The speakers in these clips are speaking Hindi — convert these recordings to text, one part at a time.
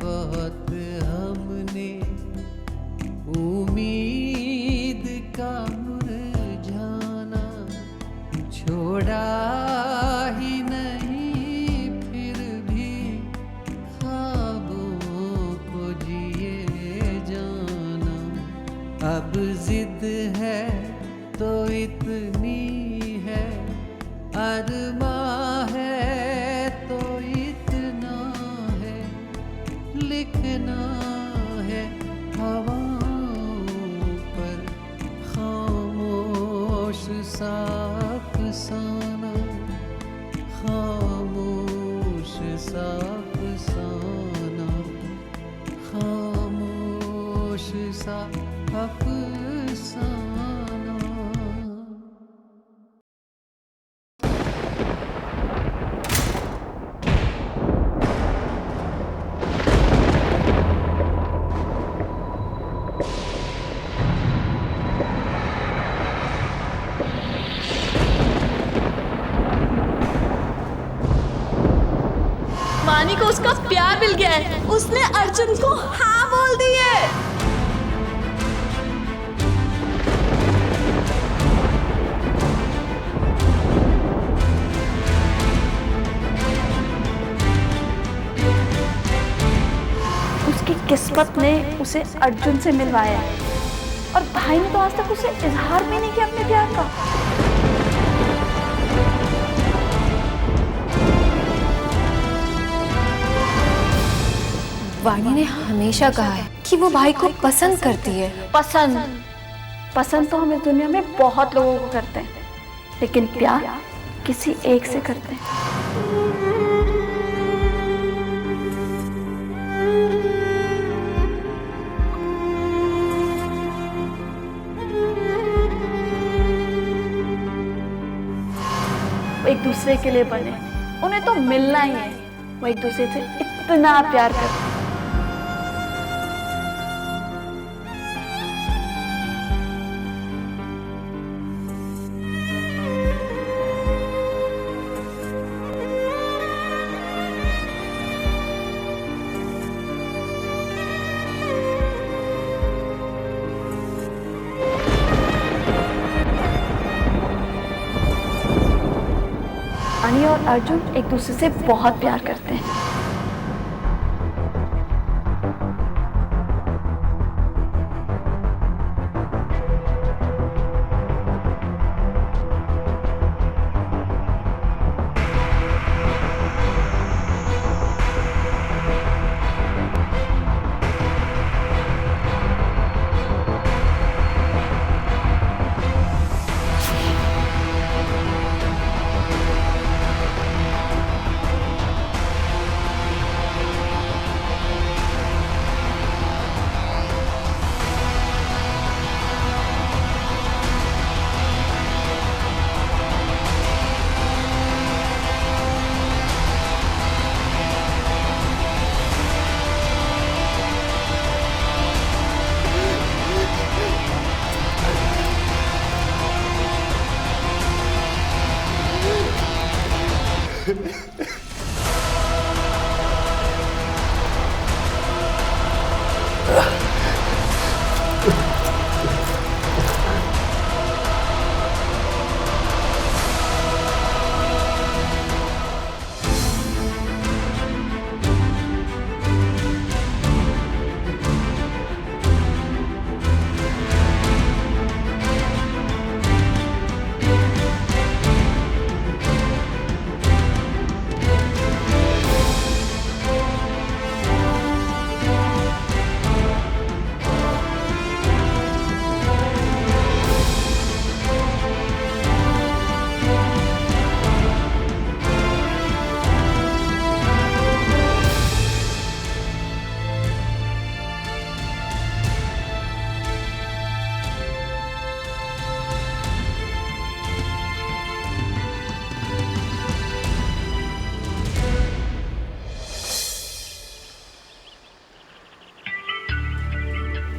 बहुत हमने उम्मीद का मुरझाना छोड़ा ही नहीं, फिर भी ख्वाबों को जिए जाना। अब जिद है तो इतनी है, अरमां है तो इतना है, लिखना है हवाओं पर खामोश सा अफसाना, खामोश सा अफसाना, खामोश सा अफसाना। वानी को उसका प्यार मिल गया है, उसने अर्जुन को हाँ बोल दी है। उसकी किस्मत ने उसे अर्जुन से मिलवाया है और भाई ने तो आज तक उसे इजहार भी नहीं किया अपने प्यार का। वाणी ने हमेशा कहा है कि वो भाई को पसंद करती है। पसंद तो हम इस दुनिया में बहुत लोगों को करते हैं, लेकिन प्यार किसी एक से करते हैं। वो एक दूसरे के लिए बने, उन्हें तो मिलना ही है। वो एक दूसरे से इतना प्यार करते हैं। वानी और अर्जुन एक दूसरे से बहुत प्यार करते हैं।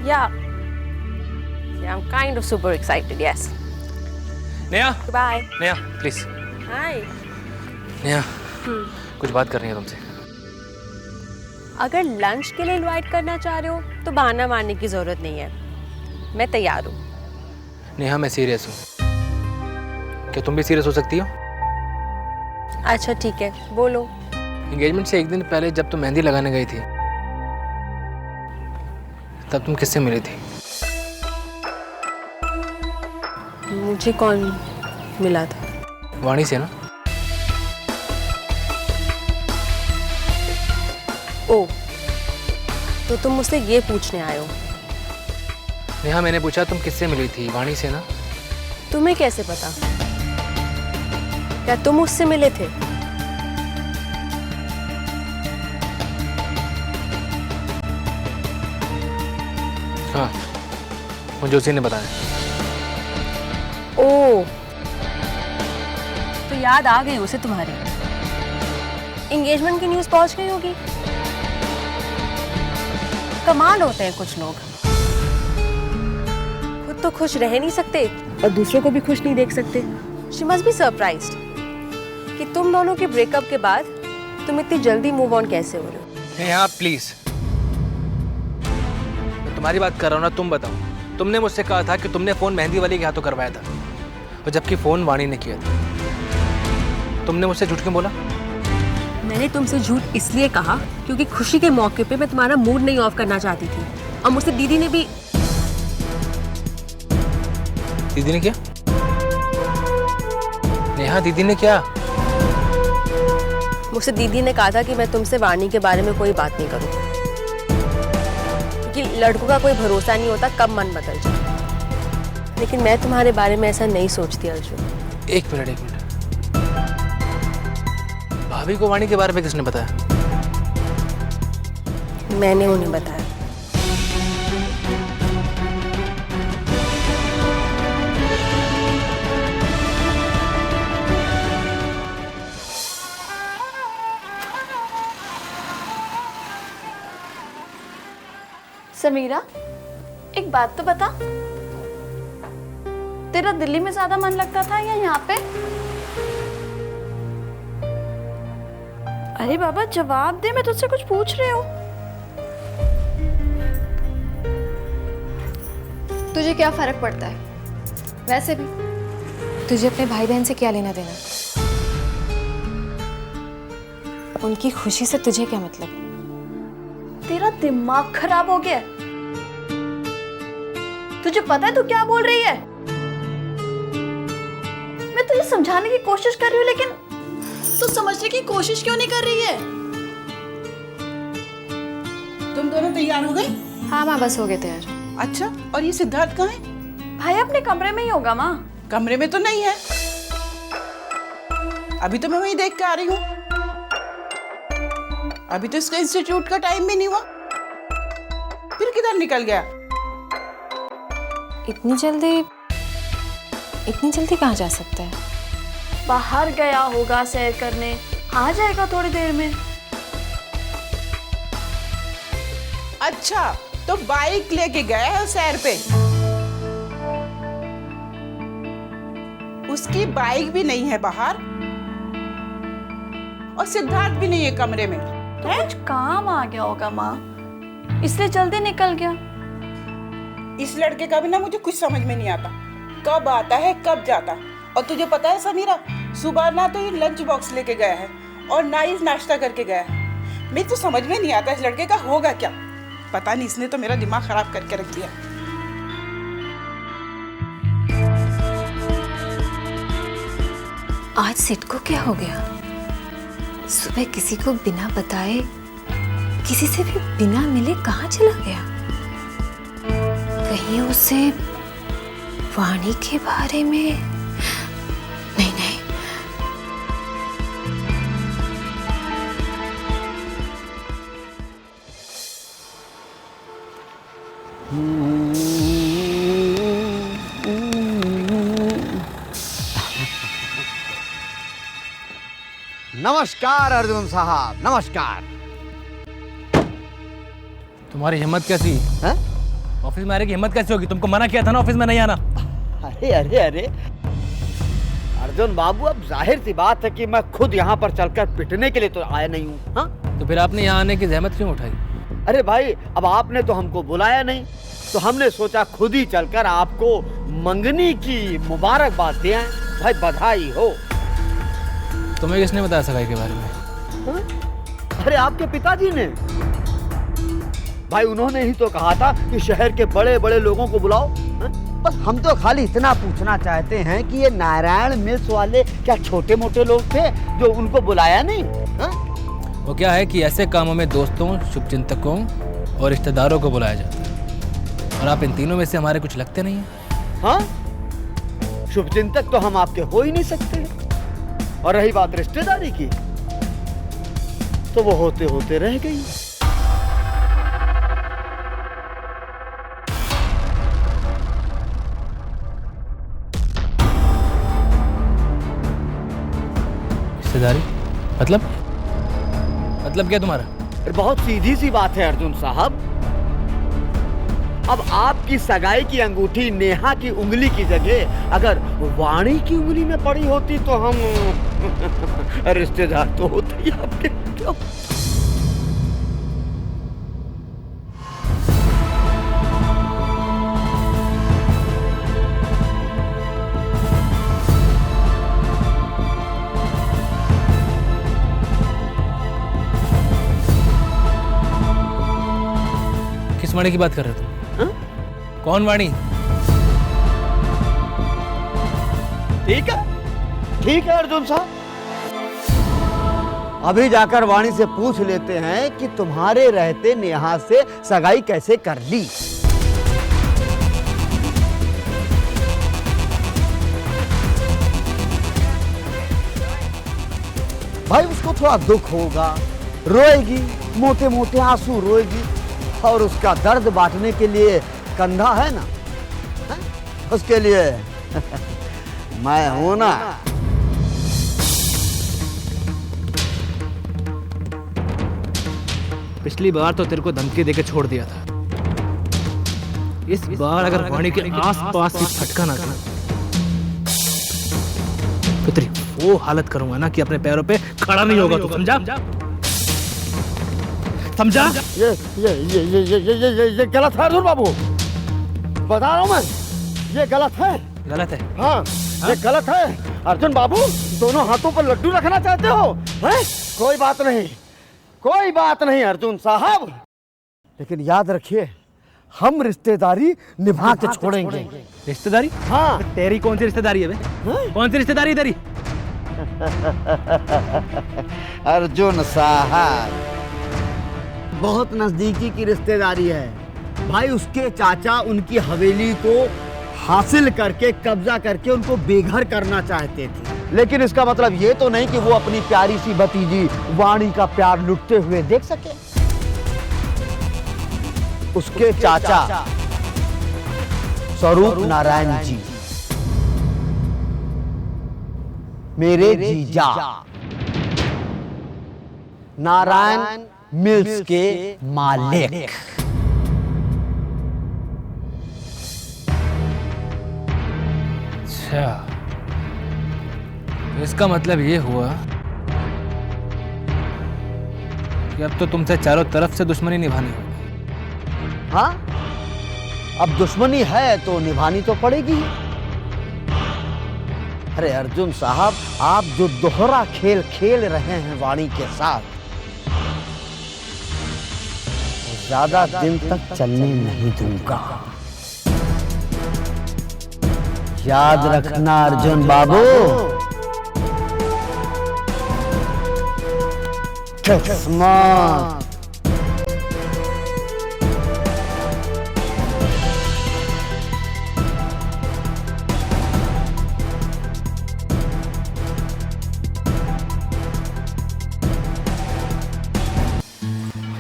Yeah, I'm kind of super excited, yes. Neha, Goodbye. Neha, please. Hi. Neha, कुछ बात करनी है तुमसे। अगर लंच के लिए इनवाइट करना चाह रहे हो तो बहाना मारने की जरूरत नहीं है, मैं तैयार हूँ। नेहा मैं सीरियस हूँ, क्या तुम भी सीरियस हो सकती हो? अच्छा ठीक है, बोलो। एंगेजमेंट से एक दिन पहले जब तुम मेहंदी लगाने गई थी तब तुम किससे मिली थी? मुझे कौन मिला था? वाणी से ना? ओ, तो तुम मुझसे ये पूछने आए हो? नेहा मैंने पूछा तुम किससे मिली थी? वाणी से ना? तुम्हें कैसे पता? क्या तुम उससे मिले थे? हाँ, मुझे उसी ने बताया। ओ, तो याद आ गई उसे तुम्हारी। एंगेजमेंट की न्यूज़ पहुंच गई होगी। कमाल होते हैं कुछ लोग, खुद तो खुश रह नहीं सकते और दूसरों को भी खुश नहीं देख सकते। शी मस्ट बी सरप्राइज्ड कि तुम दोनों के ब्रेकअप के बाद तुम इतनी जल्दी मूव ऑन कैसे हो रहे हो। नेहा प्लीज, मैं तुम्हारी बात कर रहा हूँ ना, तुम बताओ। तुमने मुझसे कहा था कि तुमने फोन मेहंदी वाली के हाथों करवाया था, और जबकि फोन वाणी ने किया था। तुमने मुझसे झूठ क्यों बोला? मैंने तुमसे झूठ इसलिए कहा क्योंकि खुशी के मौके पे मैं तुम्हारा मूड नहीं ऑफ करना चाहती थी, और मुझसे दीदी ने भी। दीदी ने क्या? नेहा दीदी ने क्या? मुझसे दीदी ने कहा था कि मैं तुमसे वाणी के बारे में कोई बात नहीं करूं, क्योंकि लड़कों का कोई भरोसा नहीं होता कब मन बदल जाए। लेकिन मैं तुम्हारे बारे में ऐसा नहीं सोचती अर्जुन। एक मिनट। भाभी को वाणी के बारे में किसने बताया? मैंने उन्हें बताया। समीरा, एक बात तो बता, तेरा दिल्ली में ज्यादा मन लगता था या यहाँ पे? अरे बाबा जवाब दे, मैं तुझसे कुछ पूछ रही हूँ। तुझे क्या फर्क पड़ता है? वैसे भी तुझे अपने भाई बहन से क्या लेना देना? उनकी खुशी से तुझे क्या मतलब? तेरा दिमाग खराब हो गया। तुझे पता है तू क्या बोल रही है? मैं तुझे समझाने की कोशिश कर रही हूँ, लेकिन तू समझने की कोशिश क्यों नहीं कर रही है? तुम दोनों तैयार हो गए? हाँ माँ, बस हो गए तैयार। अच्छा, और ये सिद्धार्थ कहाँ है? भाई अपने कमरे में ही होगा माँ। कमरे में तो नहीं है, अभी तो मैं वहीं देख के आ रही हूँ। अभी तो इसका इंस्टीट्यूट का टाइम भी नहीं हुआ, फिर किधर निकल गया? इतनी जल्दी कहाँ जा सकता है? बाहर गया होगा सैर करने, आ जाएगा थोड़ी देर में। अच्छा, तो बाइक लेके गया है सैर पे? उसकी बाइक भी नहीं है बाहर, और सिद्धार्थ भी नहीं है कमरे में। तो कुछ काम आ गया होगा माँ, इसलिए जल्दी निकल गया। इस लड़के का भी ना मुझे कुछ समझ में नहीं आता, कब आता है कब जाता। और तुझे पता है समीरा, सुबह ना तो ये लंच बॉक्स लेके गया है और ना ही नाश्ता करके गया है। मुझे तो समझ में नहीं आता इस लड़के का होगा क्या। पता नहीं, इसने तो मेरा दिमाग खराब करके रख दिया। आज सिड को क्या हो गया? सुबह किसी को बिना बताए, किसी से भी बिना मिले कहाँ चला गया? कहीं उसे वाणी के बारे में? नहीं। नमस्कार अर्जुन साहब, नमस्कार। तुम्हारी हिम्मत कैसी? हैं? ऑफिस में आने की हिम्मत कैसी होगी? तुमको मना किया था ना ऑफिस में नहीं आना। अरे अर्जुन बाबू, अब जाहिर सी बात है कि मैं खुद यहाँ पर चलकर पिटने के लिए तो आया नहीं हूँ। हाँ, तो फिर आपने यहाँ आने की जहमत क्यों उठाई? अरे भाई, अब आपने तो हमको बुलाया नहीं, तो हमने सोचा खुद ही चलकर आपको मंगनी की मुबारकबाद दें। भाई बधाई हो। तुम्हें किसने बताया सगाई के बारे में? हाँ? अरे आपके पिताजी ने। भाई उन्होंने ही तो कहा था कि शहर के बड़े बड़े लोगों को बुलाओ। हाँ? बस हम तो खाली इतना पूछना चाहते हैं कि ये नारायण मिल्स वाले क्या छोटे मोटे लोग थे जो उनको बुलाया नहीं? हाँ? वो क्या है कि ऐसे कामों में दोस्तों, शुभचिंतकों और रिश्तेदारों को बुलाया जाता है, और आप इन तीनों में से हमारे कुछ लगते नहीं हैं। हाँ, शुभचिंतक तो हम आपके हो ही नहीं सकते। और रही बात रिश्तेदारी की, तो वो होते होते रह गई। रिश्तेदारी मतलब क्या तुम्हारा? बहुत सीधी सी बात है अर्जुन साहब। अब आपकी सगाई की अंगूठी नेहा की उंगली की जगह अगर वाणी की उंगली में पड़ी होती तो हम रिश्तेदार तो होते ही आपके। क्यों? किस वाणी की बात कर रहे हो तुम? कौन वाणी? ठीक है अर्जुन साहब, अभी जाकर वाणी से पूछ लेते हैं कि तुम्हारे रहते नेहा से सगाई कैसे कर ली। भाई उसको थोड़ा दुख होगा, रोएगी, मोटे मोटे आंसू रोएगी, और उसका दर्द बांटने के लिए कंधा है ना, है? उसके लिए मैं हूं ना। पिछली बार तो तेरे को धमकी देके छोड़ दिया था, इस बार अगर वाणी के आस-पास भी फटका ना था तो तेरी वो हालत करूंगा ना कि अपने पैरों पे खड़ा नहीं होगा। तू समझा? ये गलत है अर्जुन बाबू, बता रहा हूं मैं, ये गलत है। गलत है? हाँ, ये गलत है अर्जुन बाबू। दोनों हाथों पर लड्डू रखना चाहते हो? हैं? कोई बात नहीं अर्जुन साहब, लेकिन याद रखिए हम रिश्तेदारी निभा के छोड़ेंगे। रिश्तेदारी? हाँ। तेरी कौन सी रिश्तेदारी है बे? कौन सी रिश्तेदारी है तेरी? अर्जुन साहब, बहुत नजदीकी की रिश्तेदारी है भाई। उसके चाचा उनकी हवेली को हासिल करके कब्जा करके उनको बेघर करना चाहते थे, लेकिन इसका मतलब ये तो नहीं कि वो अपनी प्यारी सी भतीजी वाणी का प्यार लुटते हुए देख सके। उसके चाचा स्वरूप नारायण जी मेरे जीजा नारायण मिल्स के मालिक। अच्छा, तो इसका मतलब ये हुआ कि अब तो तुमसे चारों तरफ से दुश्मनी निभानी होगी। हाँ, अब दुश्मनी है तो निभानी तो पड़ेगी। अरे अर्जुन साहब, आप जो दोहरा खेल खेल रहे हैं वाणी के साथ, ज्यादा दिन तक चलने नहीं दूंगा। याद रखना अर्जुन बाबू। किस्मत।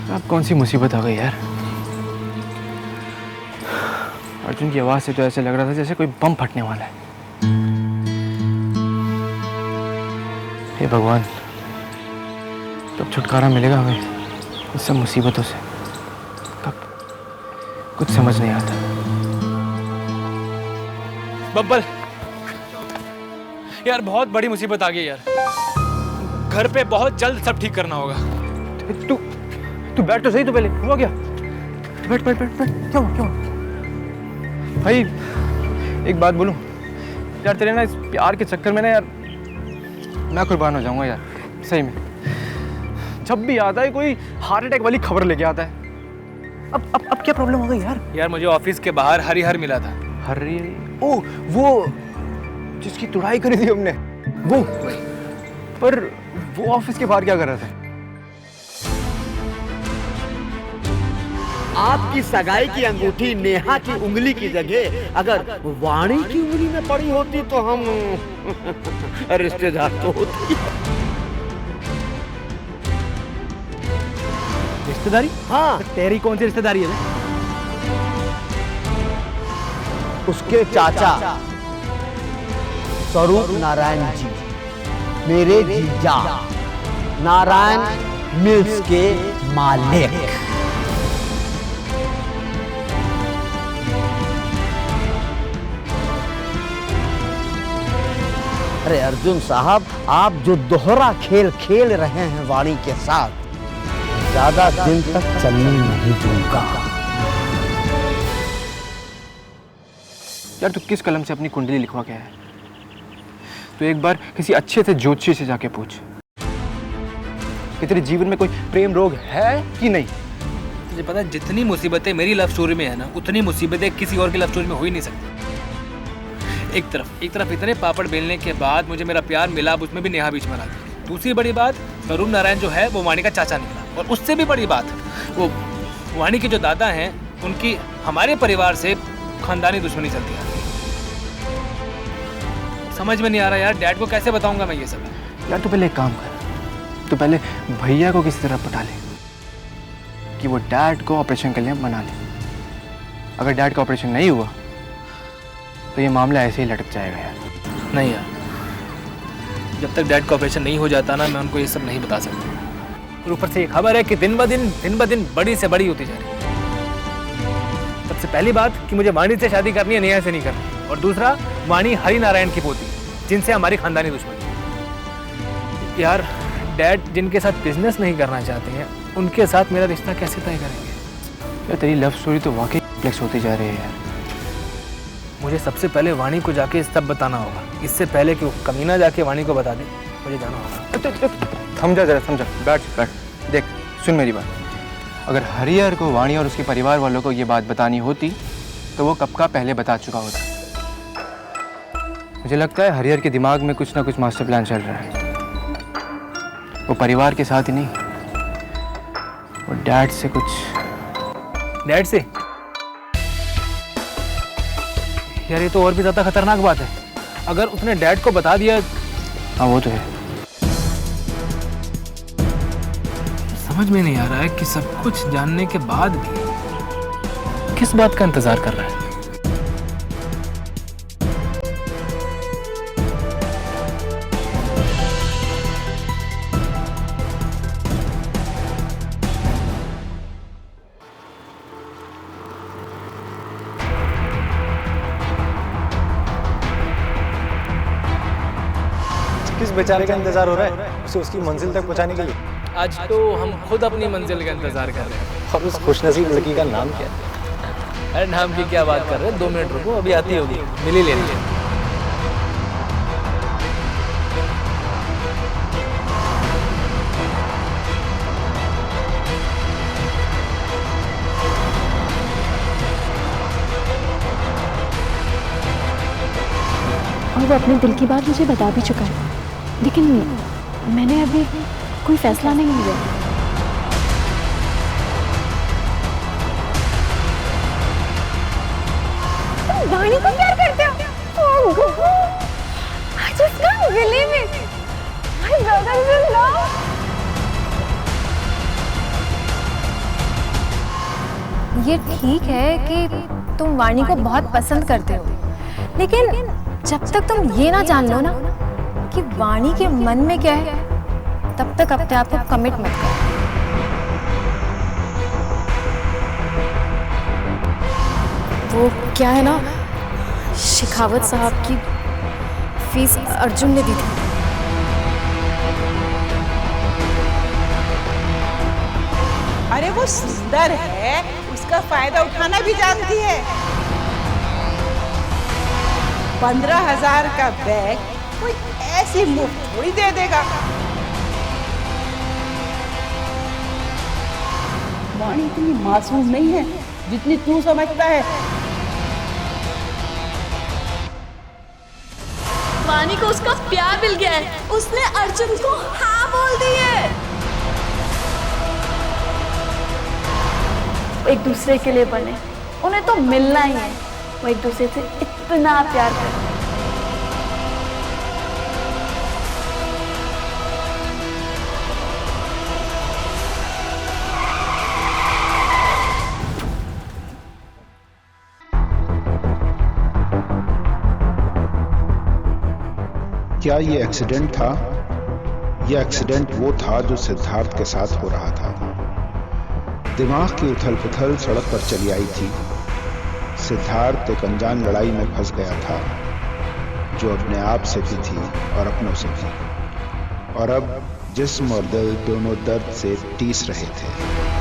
अब कौन सी मुसीबत आ गई यार? अर्जुन की आवाज से तो ऐसे लग रहा था जैसे कोई बम फटने वाला है। हे भगवान, कब छुटकारा मिलेगा हमें इस सब मुसीबतों से? कब? कुछ समझ नहीं आता। बब्बल यार, बहुत बड़ी मुसीबत आ गई यार। घर पे बहुत जल्द सब ठीक करना होगा। तू बैठ तो सही, तो पहले हुआ क्या? बैठ बैठ बैठ बैठ, क्या हुआ क्या हुआ? भाई एक बात बोलूं यार, तेरे ना इस प्यार के चक्कर में ना यार मैं कुर्बान हो जाऊंगा यार, सही में। जब भी आता है कोई हार्ट अटैक वाली खबर लेके आता है। अब क्या प्रॉब्लम हो गई यार? यार मुझे ऑफिस के बाहर हरिहर मिला था। हरी? ओ वो जिसकी तुड़ाई करी थी हमने, वो। पर वो ऑफिस के बाहर क्या कर रहा था? आपकी सगाई की अंगूठी नेहा की उंगली की जगह अगर वाणी की उंगली में पड़ी होती तो हम रिश्तेदार तो होते। रिश्तेदारी? हाँ, तेरी कौन सी रिश्तेदारी है? उसके चाचा स्वरूप नारायण जी, मेरे जीजा नारायण मिल्स के मालिक। अरे अर्जुन साहब, आप जो दोहरा खेल खेल रहे हैं वाणी के साथ, ज्यादा दिन तक चलने नहीं दूंगा। यार तू किस कलम से अपनी कुंडली लिखवा के है? तो एक बार किसी अच्छे से ज्योतिषी से जाके पूछ कि तेरे जीवन में कोई प्रेम रोग है कि नहीं। तुझे पता है जितनी मुसीबतें मेरी लव स्टोरी में है ना, उतनी मुसीबतें किसी और की लव स्टोरी में हो ही नहीं सकती। एक तरफ इतने पापड़ बेलने के बाद मुझे मेरा प्यार मिला, अब उसमें भी नेहा बीच में आ गई। दूसरी बड़ी बात, स्वरूप नारायण जो है वो वाणी का चाचा निकला, और उससे भी बड़ी बात, वो वाणी के जो दादा हैं उनकी हमारे परिवार से खानदानी दुश्मनी चलती है। समझ में नहीं आ रहा यार, डैड को कैसे बताऊंगा मैं ये सब। यार तू पहले एक काम कर, तू पहले भैया को किसी तरह पटा ले कि वो डैड को ऑपरेशन के लिए मना ले। अगर डैड का ऑपरेशन नहीं हुआ तो ये मामला ऐसे ही लटक जाएगा यार। नहीं यार, जब तक डैड का ऑपरेशन नहीं हो जाता ना, मैं उनको ये सब नहीं बता सकता। और ऊपर से ये खबर है कि दिन ब दिन बड़ी से बड़ी होती जा रही है। सबसे पहली बात कि मुझे वाणी से शादी करनी है, नेहा से नहीं करनी। और दूसरा, वाणी हरि नारायण की पोती, जिनसे हमारी खानदानी दुश्मनी। यार डैड जिनके साथ बिजनेस नहीं करना चाहते हैं, उनके साथ मेरा रिश्ता कैसे तय करेंगे? यार तेरी लव स्टोरी तो वाकई कॉम्प्लेक्स होती जा रही है यार। मुझे सबसे पहले वाणी को जाके सब बताना होगा, इससे पहले कि वो कमीना जाके वाणी को बता दे। मुझे जाना होगा। समझा जरा, समझा। बैठ बैठ, देख सुन मेरी बात। अगर हरिहर को वाणी और उसके परिवार वालों को ये बात बतानी होती तो वो कब का पहले बता चुका होता। मुझे लगता है हरिहर के दिमाग में कुछ ना कुछ मास्टर प्लान चल रहा है। वो परिवार के साथ ही नहीं, वो डैड से कुछ। डैड से? यार ये तो और भी ज्यादा खतरनाक बात है। अगर उसने डैड को बता दिया। हाँ वो तो है। समझ में नहीं आ रहा है कि सब कुछ जानने के बाद भी किस बात का इंतजार कर रहा है। किस बेचारे का इंतजार हो रहा है उसे उसकी मंजिल तक पहुंचाने के लिए? आज तो हम खुद अपनी मंजिल का इंतजार कर रहे हैं। और उस खुशनसीब लड़की का नाम क्या है? अरे नाम की क्या बात कर रहे हैं, 2 मिनट रुको, अभी आती होगी, मिल ही लेनी है। और वो अपने दिल की बात मुझे बता भी चुका है, लेकिन मैंने अभी कोई फैसला नहीं लिया। तुम वाणी को प्यार करते हो? Oh God! I just can't believe it. My brother is in love. ये ठीक है कि तुम वाणी को बहुत पसंद करते हो, लेकिन जब तक तुम ये ना जान लो ना कि वाणी के मन में क्या है, तब तक अपने आप को कमिट मत करो। वो क्या है ना, शिखावत साहब की फीस अर्जुन ने दी थी। अरे वो सुंदर है, उसका फायदा उठाना भी जानती है। 15,000 का बैग कोई ऐसी मुफ्त थोड़ी दे देगा। वाणी इतनी मासूम नहीं है जितनी तू समझता है। वाणी को उसका प्यार मिल गया है, उसने अर्जुन को हाँ बोल दी है। एक दूसरे के लिए बने, उन्हें तो मिलना ही है। वो एक दूसरे से इतना प्यार करते हैं। क्या ये एक्सीडेंट था? यह एक्सीडेंट वो था जो सिद्धार्थ के साथ हो रहा था। दिमाग की उथल पुथल सड़क पर चली आई थी। सिद्धार्थ एक अनजान लड़ाई में फंस गया था, जो अपने आप से भी थी और अपनों से भी। और अब जिस्म और दिल दोनों दर्द से टीस रहे थे।